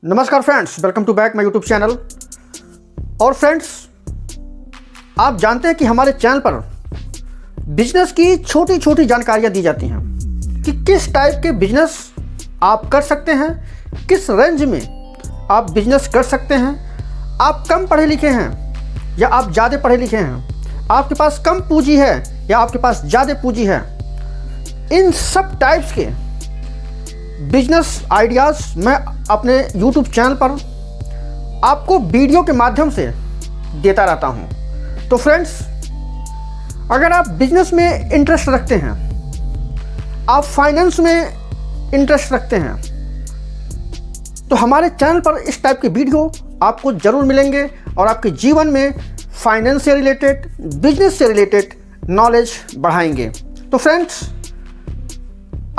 नमस्कार friends, welcome to back my YouTube channel. और friends, आप जानते हैं कि हमारे चैनल पर बिजनेस की छोटी छोटी जानकारियां दी जाती हैं कि किस टाइप के बिजनेस आप कर सकते हैं, किस रेंज में आप बिजनेस कर सकते हैं। आप कम पढ़े लिखे हैं या आप ज़्यादा पढ़े लिखे हैं, आपके पास कम पूंजी है या आपके पास ज़्यादा पूंजी है, इन सब टाइप्स के बिजनेस आइडियाज़ मैं अपने YouTube चैनल पर आपको वीडियो के माध्यम से देता रहता हूं। तो फ्रेंड्स, अगर आप बिजनेस में इंटरेस्ट रखते हैं, आप फाइनेंस में इंटरेस्ट रखते हैं, तो हमारे चैनल पर इस टाइप के वीडियो आपको ज़रूर मिलेंगे और आपके जीवन में फाइनेंस से रिलेटेड, बिजनेस से रिलेटेड नॉलेज बढ़ाएंगे। तो फ्रेंड्स,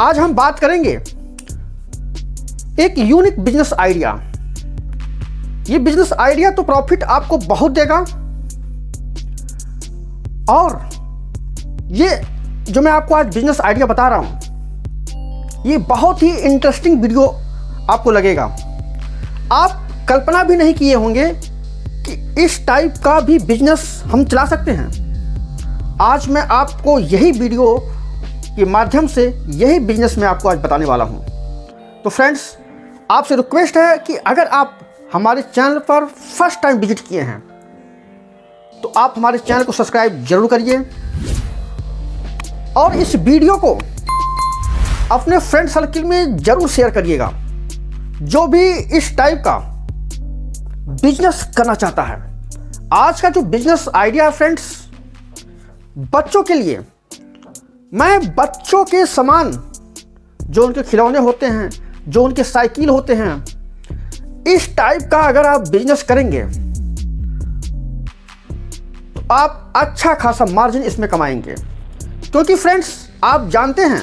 आज हम बात करेंगे एक यूनिक बिजनेस आइडिया। ये बिजनेस आइडिया तो प्रॉफिट आपको बहुत देगा, और ये जो मैं आपको आज बिजनेस आइडिया बता रहा हूं, ये बहुत ही इंटरेस्टिंग वीडियो आपको लगेगा। आप कल्पना भी नहीं किए होंगे कि इस टाइप का भी बिजनेस हम चला सकते हैं। आज मैं आपको यही वीडियो के माध्यम से यही बिजनेस मैं आपको आज बताने वाला हूं। तो फ्रेंड्स, आपसे रिक्वेस्ट है कि अगर आप हमारे चैनल पर फर्स्ट टाइम विजिट किए हैं तो आप हमारे चैनल को सब्सक्राइब जरूर करिए और इस वीडियो को अपने फ्रेंड सर्किल में जरूर शेयर करिएगा जो भी इस टाइप का बिजनेस करना चाहता है। आज का जो बिजनेस आइडिया है फ्रेंड्स, बच्चों के लिए, मैं बच्चों के सामान, जो उनके खिलौने होते हैं, जो उनके साइकिल होते हैं, इस टाइप का अगर आप बिजनेस करेंगे तो आप अच्छा खासा मार्जिन इसमें कमाएंगे। क्योंकि फ्रेंड्स, आप जानते हैं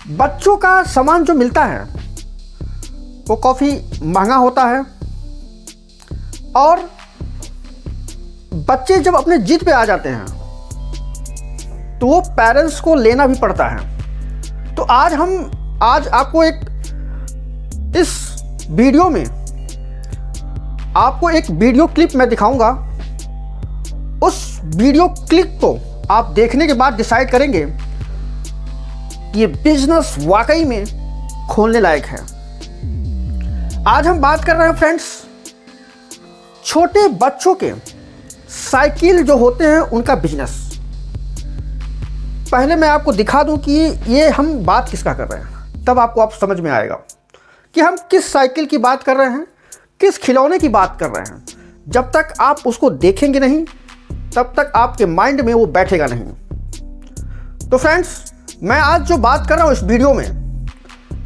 बच्चों का सामान जो मिलता है वो काफ़ी महंगा होता है, और बच्चे जब अपने जिद पे आ जाते हैं तो वो पेरेंट्स को लेना भी पड़ता है। तो आज आपको इस वीडियो में आपको एक वीडियो क्लिप मैं दिखाऊंगा। उस वीडियो क्लिप को आप देखने के बाद डिसाइड करेंगे कि ये बिजनेस वाकई में खोलने लायक है। आज हम बात कर रहे हैं फ्रेंड्स, छोटे बच्चों के साइकिल जो होते हैं उनका बिजनेस। पहले मैं आपको दिखा दूं कि ये हम बात किसका कर रहे हैं, तब आप समझ में आएगा कि हम किस साइकिल की बात कर रहे हैं, किस खिलौने की बात कर रहे हैं। जब तक आप उसको देखेंगे नहीं, तब तक आपके माइंड में वो बैठेगा नहीं। तो फ्रेंड्स, मैं आज जो बात कर रहा हूँ इस वीडियो में,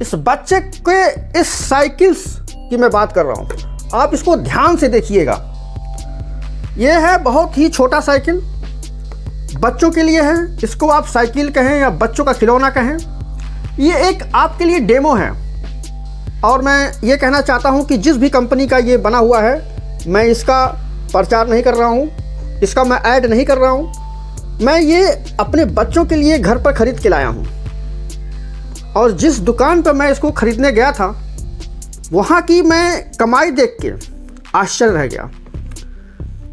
इस बच्चे के इस साइकिल्स की मैं बात कर रहा हूँ। आप इसको ध्यान से देखिएगा। ये है बहुत ही छोटा साइकिल, बच्चों के लिए है। इसको आप साइकिल कहें या बच्चों का खिलौना कहें, ये एक आपके लिए डेमो है। और मैं ये कहना चाहता हूँ कि जिस भी कंपनी का ये बना हुआ है, मैं इसका प्रचार नहीं कर रहा हूँ, इसका मैं ऐड नहीं कर रहा हूँ। मैं ये अपने बच्चों के लिए घर पर ख़रीद के लाया हूँ, और जिस दुकान पर मैं इसको ख़रीदने गया था, वहाँ की मैं कमाई देख के आश्चर्य रह गया।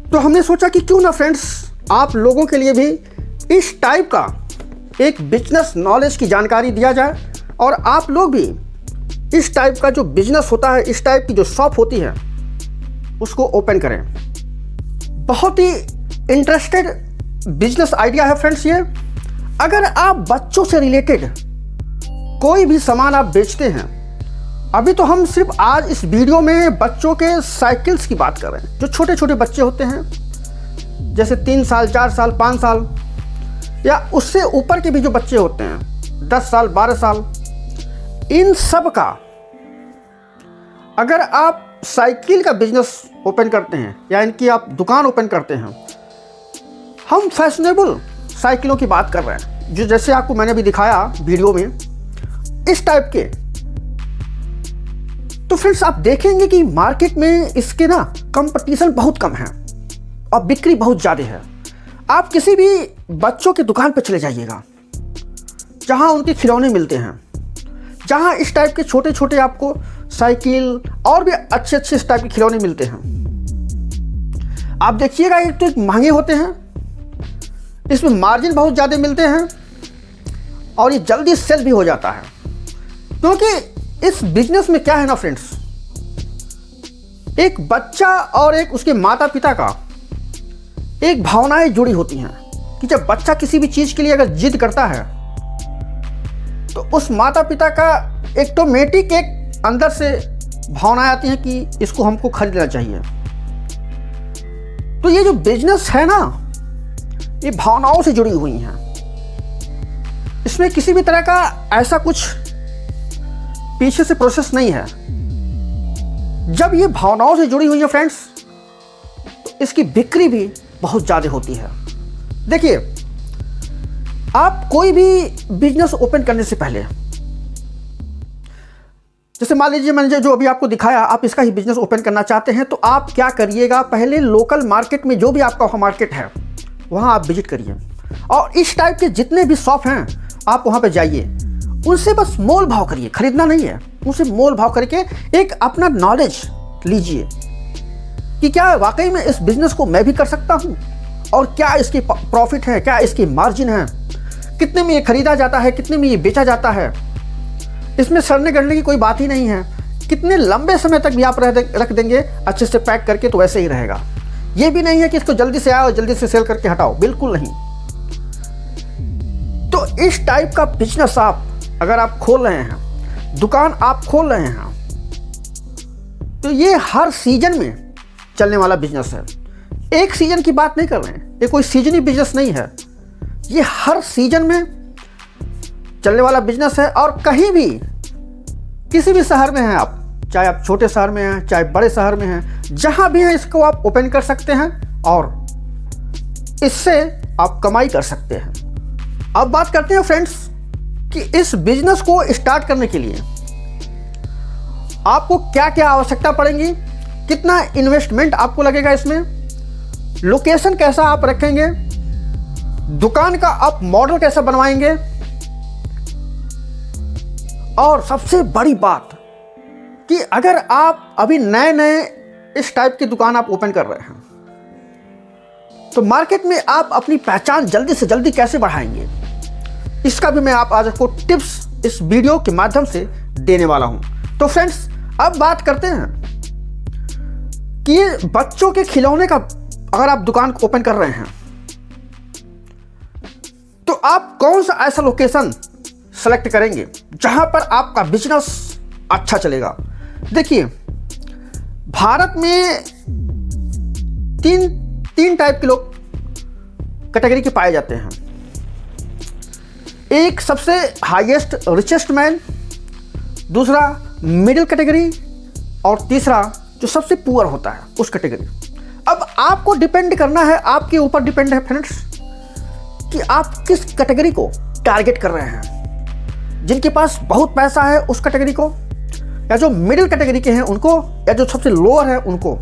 तो हमने सोचा कि क्यों ना फ्रेंड्स, आप लोगों के लिए भी इस टाइप का एक बिजनेस नॉलेज की जानकारी दिया जाए, और आप लोग भी इस टाइप का जो बिजनेस होता है, इस टाइप की जो शॉप होती है, उसको ओपन करें। बहुत ही इंटरेस्टेड बिजनेस आइडिया है फ्रेंड्स ये। अगर आप बच्चों से रिलेटेड कोई भी सामान आप बेचते हैं, अभी तो हम सिर्फ आज इस वीडियो में बच्चों के साइकिल्स की बात कर रहे हैं। जो छोटे छोटे बच्चे होते हैं, जैसे 3 साल, 4 साल, 5 साल, या उससे ऊपर के भी जो बच्चे होते हैं, 10 साल, 12 साल, इन सब का अगर आप साइकिल का बिजनेस ओपन करते हैं या इनकी आप दुकान ओपन करते हैं, हम फैशनेबल साइकिलों की बात कर रहे हैं, जो जैसे आपको मैंने भी दिखाया वीडियो में, इस टाइप के। तो फ्रेंड्स, आप देखेंगे कि मार्केट में इसके ना कंपटीशन बहुत कम है और बिक्री बहुत ज़्यादा है। आप किसी भी बच्चों की दुकान पर चले जाइएगा जहां उनके खिलौने मिलते हैं, जहाँ इस टाइप के छोटे छोटे आपको साइकिल और भी अच्छे अच्छे इस टाइप के खिलौने मिलते हैं। आप देखिएगा, एक तो महंगे होते हैं, इसमें मार्जिन बहुत ज़्यादा मिलते हैं और ये जल्दी सेल भी हो जाता है। क्योंकि इस बिजनेस में क्या है ना फ्रेंड्स, एक बच्चा और एक उसके माता पिता का एक भावनाएं जुड़ी होती हैं कि जब बच्चा किसी भी चीज़ के लिए अगर जिद करता है तो उस माता पिता का ऑटोमेटिक एक अंदर से भावनाएं आती हैं कि इसको हमको खरीदना चाहिए। तो ये जो बिजनेस है ना, ये भावनाओं से जुड़ी हुई हैं। इसमें किसी भी तरह का ऐसा कुछ पीछे से प्रोसेस नहीं है। जब ये भावनाओं से जुड़ी हुई है फ्रेंड्स, तो इसकी बिक्री भी बहुत ज़्यादा होती है। देखिए, आप कोई भी बिजनेस ओपन करने से पहले, जैसे मान लीजिए मैंने जो अभी आपको दिखाया, आप इसका ही बिजनेस ओपन करना चाहते हैं, तो आप क्या करिएगा, पहले लोकल मार्केट में जो भी आपका मार्केट है वहाँ आप विजिट करिए और इस टाइप के जितने भी शॉप हैं आप वहाँ पे जाइए, उनसे बस मोल भाव करिए, खरीदना नहीं है, उनसे मोल भाव करके एक अपना नॉलेज लीजिए कि क्या वाकई में इस बिज़नेस को मैं भी कर सकता हूँ और क्या इसकी प्रॉफिट है, क्या इसकी मार्जिन है, कितने में ये खरीदा जाता है, कितने में ये बेचा जाता है। इसमें सड़ने गड़ने की कोई बात ही नहीं है। कितने लंबे समय तक भी आप रख देंगे अच्छे से पैक करके तो वैसे ही रहेगा। ये भी नहीं है कि इसको जल्दी से आओ जल्दी से सेल करके हटाओ, बिल्कुल नहीं। तो इस टाइप का बिजनेस आप अगर आप खोल रहे हैं, दुकान आप खोल रहे हैं, तो ये हर सीजन में चलने वाला बिजनेस है। एक सीजन की बात नहीं कर रहे हैं, ये कोई सीजनी बिजनेस नहीं है, ये हर सीजन में चलने वाला बिजनेस है। और कहीं भी किसी भी शहर में हैं आप, चाहे आप छोटे शहर में हैं चाहे बड़े शहर में हैं, जहां भी हैं इसको आप ओपन कर सकते हैं और इससे आप कमाई कर सकते हैं। अब बात करते हैं फ्रेंड्स कि इस बिजनेस को स्टार्ट करने के लिए आपको क्या क्या आवश्यकता पड़ेगी, कितना इन्वेस्टमेंट आपको लगेगा, इसमें लोकेशन कैसा आप रखेंगे, दुकान का आप मॉडल कैसा बनवाएंगे, और सबसे बड़ी बात कि अगर आप अभी नए नए इस टाइप की दुकान आप ओपन कर रहे हैं तो मार्केट में आप अपनी पहचान जल्दी से जल्दी कैसे बढ़ाएंगे, इसका भी मैं आप आज आपको टिप्स इस वीडियो के माध्यम से देने वाला हूं। तो फ्रेंड्स, अब बात करते हैं कि बच्चों के खिलौने का अगर आप दुकान ओपन कर रहे हैं तो आप कौन सा ऐसा लोकेशन सेलेक्ट करेंगे जहां पर आपका बिजनेस अच्छा चलेगा। देखिए, भारत में तीन टाइप के लोग कैटेगरी के पाए जाते हैं। एक सबसे हाईएस्ट रिचेस्ट मैन, दूसरा मिडिल कैटेगरी और तीसरा जो सबसे पुअर होता है उस कैटेगरी। अब आपको डिपेंड करना है, आपके ऊपर डिपेंड है फ्रेंड्स कि आप किस कैटेगरी को टारगेट कर रहे हैं। जिनके पास बहुत पैसा है उस कैटेगरी को, या जो मिडिल कैटेगरी के हैं उनको, या जो सबसे लोअर है उनको।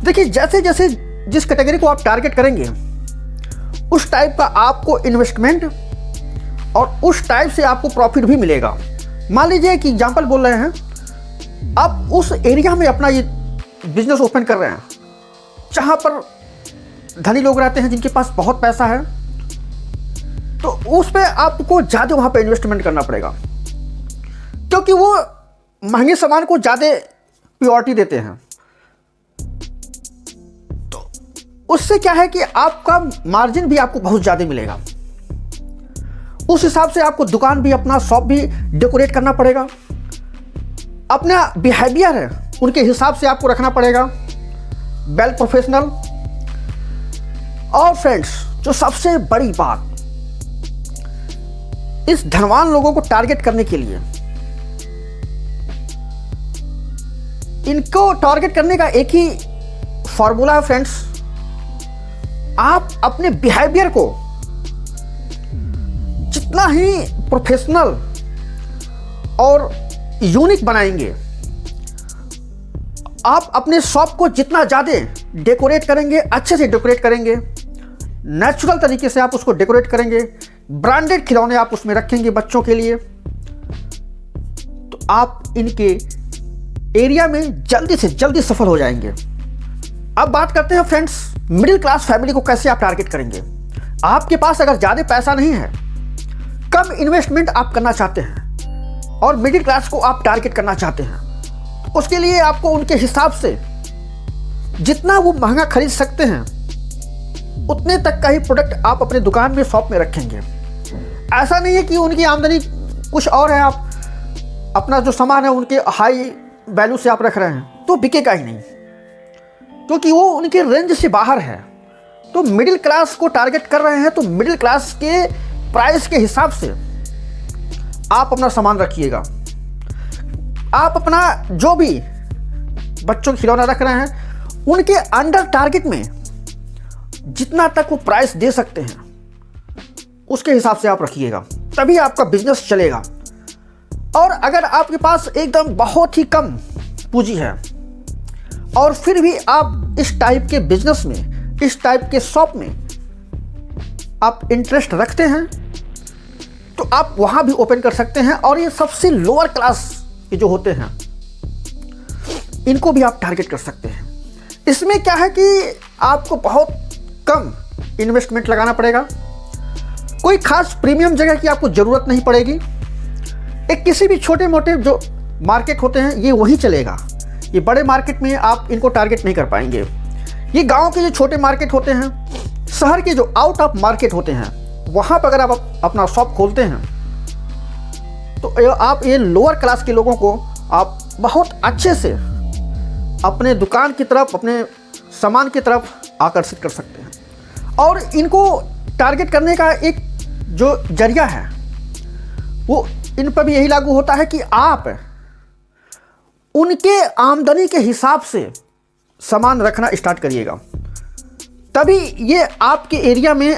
देखिए, जैसे जैसे जिस कैटेगरी को आप टारगेट करेंगे उस टाइप का आपको इन्वेस्टमेंट और उस टाइप से आपको प्रॉफिट भी मिलेगा। मान लीजिए कि एग्जांपल बोल रहे हैं, आप उस एरिया में अपना ये बिजनेस ओपन कर रहे हैं जहां पर धनी लोग रहते हैं, जिनके पास बहुत पैसा है, तो उस पे आपको ज़्यादा वहाँ पे इन्वेस्टमेंट करना पड़ेगा क्योंकि वो महंगे सामान को ज़्यादा प्रायोरिटी देते हैं। तो उससे क्या है कि आपका मार्जिन भी आपको बहुत ज़्यादा मिलेगा। उस हिसाब से आपको दुकान भी, अपना शॉप भी डेकोरेट करना पड़ेगा। अपना बिहेवियर है उनके हिसाब से आपको रखना पड़ेगा, वेल प्रोफेशनल। और फ्रेंड्स, जो सबसे बड़ी बात, इस धनवान लोगों को टारगेट करने के लिए, इनको टारगेट करने का एक ही फॉर्मूला है फ्रेंड्स। आप अपने बिहेवियर को जितना ही प्रोफेशनल और यूनिक बनाएंगे, आप अपने शॉप को जितना ज़्यादा डेकोरेट करेंगे, अच्छे से डेकोरेट करेंगे, नेचुरल तरीके से आप उसको डेकोरेट करेंगे, ब्रांडेड खिलौने आप उसमें रखेंगे बच्चों के लिए, आप इनके एरिया में जल्दी से जल्दी सफल हो जाएंगे। अब बात करते हैं फ्रेंड्स, मिडिल क्लास फैमिली को कैसे आप टारगेट करेंगे। आपके पास अगर ज़्यादा पैसा नहीं है, कम इन्वेस्टमेंट आप करना चाहते हैं और मिडिल क्लास को आप टारगेट करना चाहते हैं, तो उसके लिए आपको उनके हिसाब से जितना वो महंगा खरीद सकते हैं उतने तक का ही प्रोडक्ट आप अपने दुकान में, शॉप में रखेंगे। ऐसा नहीं है कि उनकी आमदनी कुछ और है, आप अपना जो सामान है उनके हाई वैल्यू से आप रख रहे हैं तो बिकेगा ही नहीं, क्योंकि वो उनके रेंज से बाहर है। तो मिडिल क्लास को टारगेट कर रहे हैं तो मिडिल क्लास के प्राइस के हिसाब से आप अपना सामान रखिएगा। आप अपना जो भी बच्चों के खिलौना रख रहे हैं उनके अंडर टारगेट में जितना तक वो प्राइस दे सकते हैं उसके हिसाब से आप रखिएगा, तभी आपका बिजनेस चलेगा। और अगर आपके पास एकदम बहुत ही कम पूंजी है और फिर भी आप इस टाइप के बिजनेस में, इस टाइप के शॉप में आप इंटरेस्ट रखते हैं तो आप वहां भी ओपन कर सकते हैं। और ये सबसे लोअर क्लास के जो होते हैं इनको भी आप टारगेट कर सकते हैं। इसमें क्या है कि आपको बहुत कम इन्वेस्टमेंट लगाना पड़ेगा, कोई खास प्रीमियम जगह की आपको ज़रूरत नहीं पड़ेगी। एक किसी भी छोटे मोटे जो मार्केट होते हैं ये वही चलेगा, ये बड़े मार्केट में आप इनको टारगेट नहीं कर पाएंगे। ये गांव के जो छोटे मार्केट होते हैं, शहर के जो आउट ऑफ मार्केट होते हैं, वहाँ पर अगर आप अपना शॉप खोलते हैं तो आप ये लोअर क्लास के लोगों को आप बहुत अच्छे से अपने दुकान की तरफ, अपने सामान की तरफ आकर्षित कर सकते हैं। और इनको टारगेट करने का एक जो जरिया है वो इन पर भी यही लागू होता है कि आप उनके आमदनी के हिसाब से सामान रखना स्टार्ट करिएगा, तभी ये आपके एरिया में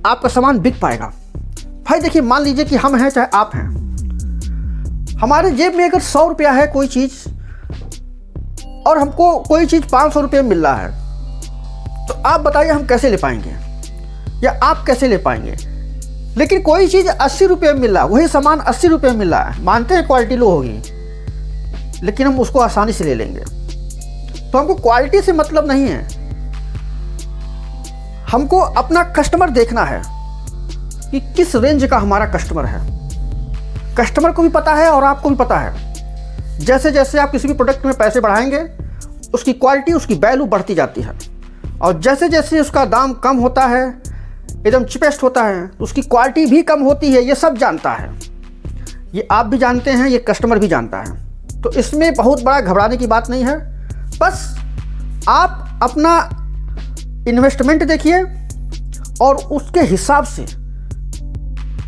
आपका सामान बिक पाएगा। भाई देखिए, मान लीजिए कि हम हैं चाहे आप हैं, हमारे जेब में अगर 100 रुपया है कोई चीज़ और हमको कोई चीज़ 500 रुपये में मिल रहा है, तो आप बताइए हम कैसे ले पाएंगे या आप कैसे ले पाएंगे। लेकिन कोई चीज़ 80 रुपये में मिल रहा है, वही सामान 80 रुपये में मिल रहा है, मानते हैं क्वालिटी लो होगी लेकिन हम उसको आसानी से ले लेंगे। तो हमको क्वालिटी से मतलब नहीं है, हमको अपना कस्टमर देखना है कि किस रेंज का हमारा कस्टमर है। कस्टमर को भी पता है और आपको भी पता है। जैसे जैसे आप किसी भी प्रोडक्ट में पैसे बढ़ाएंगे उसकी क्वालिटी, उसकी वैल्यू बढ़ती जाती है, और जैसे जैसे उसका दाम कम होता है, एकदम चिपेस्ट होता है, तो उसकी क्वालिटी भी कम होती है। ये सब जानता है, ये आप भी जानते हैं, ये कस्टमर भी जानता है। तो इसमें बहुत बड़ा घबराने की बात नहीं है। बस आप अपना इन्वेस्टमेंट देखिए और उसके हिसाब से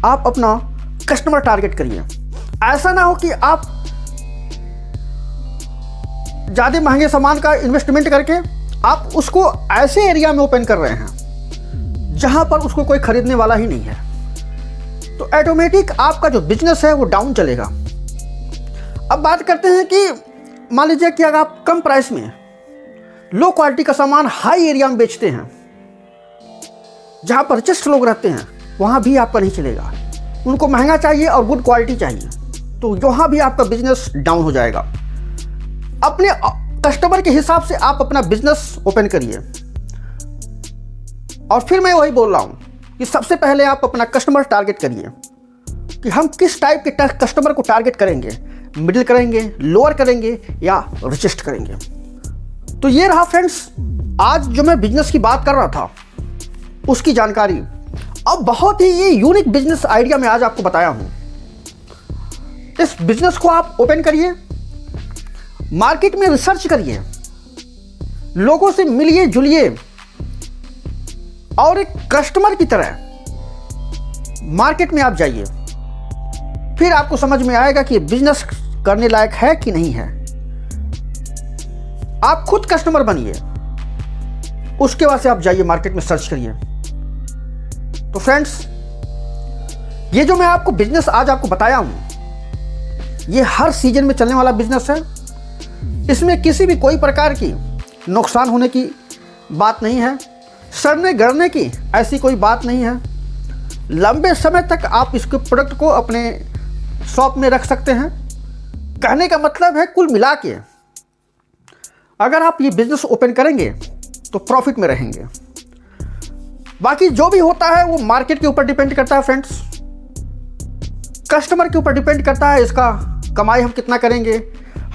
आप अपना कस्टमर टारगेट करिए। ऐसा ना हो कि आप ज़्यादा महंगे सामान का इन्वेस्टमेंट करके आप उसको ऐसे एरिया में ओपन कर रहे हैं जहां पर उसको कोई खरीदने वाला ही नहीं है, तो ऑटोमेटिक आपका जो बिजनेस है वो डाउन चलेगा। अब बात करते हैं कि मान लीजिए कि अगर आप कम प्राइस में लो क्वालिटी का सामान हाई एरिया में बेचते हैं, जहां पर रिचेस्ट लोग रहते हैं, वहां भी आपका नहीं चलेगा। उनको महंगा चाहिए और गुड क्वालिटी चाहिए, तो वहां भी आपका बिजनेस डाउन हो जाएगा। अपने कस्टमर के हिसाब से आप अपना बिजनेस ओपन करिए। और फिर मैं वही बोल रहा हूँ कि सबसे पहले आप अपना कस्टमर टारगेट करिए कि हम किस टाइप के कस्टमर को टारगेट करेंगे, मिडिल करेंगे, लोअर करेंगे या रिचेस्ट करेंगे। तो ये रहा फ्रेंड्स, आज जो मैं बिजनेस की बात कर रहा था उसकी जानकारी। अब बहुत ही ये यूनिक बिजनेस आइडिया मैं आज आपको बताया हूँ। इस बिजनेस को आप ओपन करिए, मार्केट में रिसर्च करिए, लोगों से मिलिए जुलिए और एक कस्टमर की तरह मार्केट में आप जाइए। फिर आपको समझ में आएगा कि बिजनेस करने लायक है कि नहीं है। आप खुद कस्टमर बनिए, उसके बाद से आप जाइए मार्केट में सर्च करिए। तो फ्रेंड्स, ये जो मैं आपको बिजनेस आज आपको बताया हूं, ये हर सीजन में चलने वाला बिजनेस है। इसमें किसी भी कोई प्रकार की नुकसान होने की बात नहीं है, सड़ने गड़ने की ऐसी कोई बात नहीं है। लंबे समय तक आप इसके प्रोडक्ट को अपने शॉप में रख सकते हैं कहने का मतलब है कुल मिला के अगर आप ये बिजनेस ओपन करेंगे तो प्रॉफिट में रहेंगे। बाकी जो भी होता है वो मार्केट के ऊपर डिपेंड करता है फ्रेंड्स, कस्टमर के ऊपर डिपेंड करता है, इसका कमाई हम कितना करेंगे,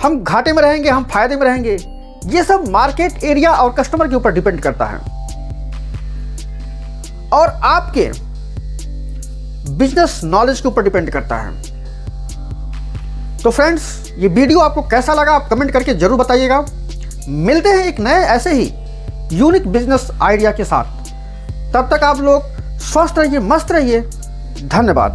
हम घाटे में रहेंगे, हम फायदे में रहेंगे, ये सब मार्केट एरिया और कस्टमर के ऊपर डिपेंड करता है और आपके बिजनेस नॉलेज के ऊपर डिपेंड करता है। तो फ्रेंड्स, ये वीडियो आपको कैसा लगा आप कमेंट करके जरूर बताइएगा। मिलते हैं एक नए ऐसे ही यूनिक बिजनेस आइडिया के साथ। तब तक आप लोग स्वस्थ रहिए, मस्त रहिए। धन्यवाद।